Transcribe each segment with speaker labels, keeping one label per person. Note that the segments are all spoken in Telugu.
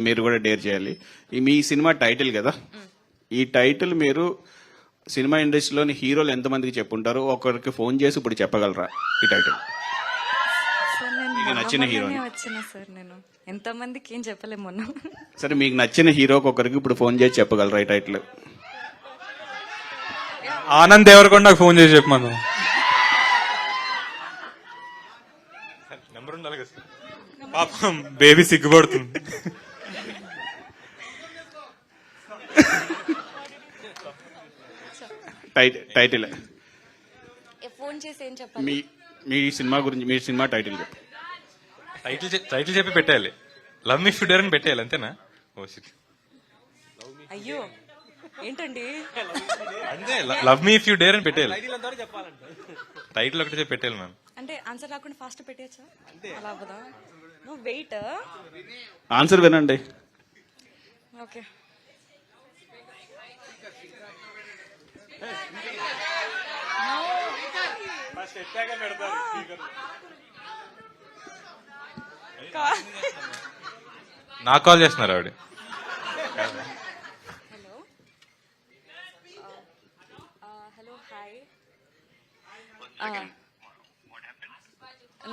Speaker 1: మీరు కూడా డేర్ చేయాలి. మీ సినిమా టైటిల్ కదా, ఈ టైటిల్ మీరు సినిమా ఇండస్ట్రీలోని హీరోలు ఎంతమందికి చెప్పుంటారు? ఒకరికి ఫోన్ చేసి ఇప్పుడు చెప్పగలరా ఈ టైటిల్? మీకు నచ్చిన హీరో
Speaker 2: సార్ నేను ఎంతమందికి ఏం చెప్పలేము మొన్న.
Speaker 1: సరే, మీకు నచ్చిన హీరోకి ఒకరికి ఇప్పుడు ఫోన్ చేసి చెప్పగలరా ఈ టైటిల్?
Speaker 3: ఆనంద్ దేవరకొండ ఫోన్ చేసి చెప్పమను. నెంబర్ ఉండాలి కదా సార్. పాపం బేబీ సిగ్గుపడుతుంది.
Speaker 1: టైటిల్
Speaker 2: ఫోన్ చేసి ఏం చెప్పాలి?
Speaker 1: మీ సినిమా గురించి, మీ సినిమా టైటిల్ చెప్పు.
Speaker 3: టైటిల్ చెప్పి పెట్టేయాలి. లవ్ మీ ఫిడర్ అని పెట్టేయాలి, అంతేనా? ఓ shit.
Speaker 2: అయ్యో ఏంటండి,
Speaker 3: అంతే, love me if you dare అని పెట్టేయాలి. టైటిల్ ఒకటి చెప్పి పెట్టేయాలి మ్యామ్.
Speaker 2: అంటే ఆన్సర్ రాకుండా ఫాస్ట్ పెట్టేయచ్చా? అలా అవ్వదా? నువ్వు వెయిట్.
Speaker 1: ఆన్సర్ వినండి.
Speaker 2: ఓకే.
Speaker 3: నాకు కాల్ చేస్తున్నారు ఆవిడ.
Speaker 2: Hello hello hi.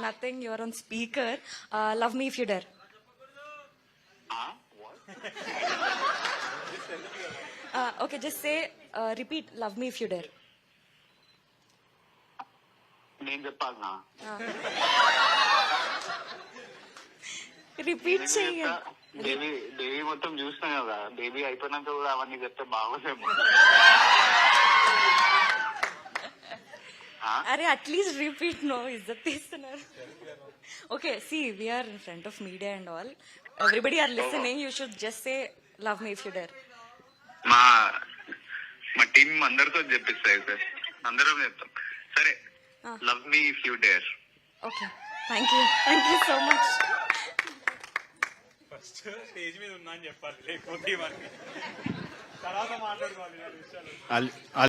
Speaker 2: Nothing, your on speaker. Love me if you dare. Okay, just say repeat love me if you dare.
Speaker 4: నేను చెప్పాలనా?
Speaker 2: రిపీట్ చెయ్యి.
Speaker 4: బేబీ మొత్తం చూసినా కదా, బేబీ అయిపోయినాక కూడా అవన్నీ చెప్తే బాగోదేమో.
Speaker 2: అరే అట్లీస్ట్ రిపీట్. నో, ఇజ్జత్ తీస్తున్నారు. Okay, see we are in front of media and all, everybody are listening. You should just say love me if you dare.
Speaker 4: మా టీం అందరితో చెప్పిస్తాయి సార్, అందరం చెప్తాం. సరే, love me if you dare.
Speaker 2: Okay, thank you so much.
Speaker 3: First stage మీద ఉన్నా అని చెప్పాలి, లేకపోతే తర్వాత మాట్లాడుకోవాలి.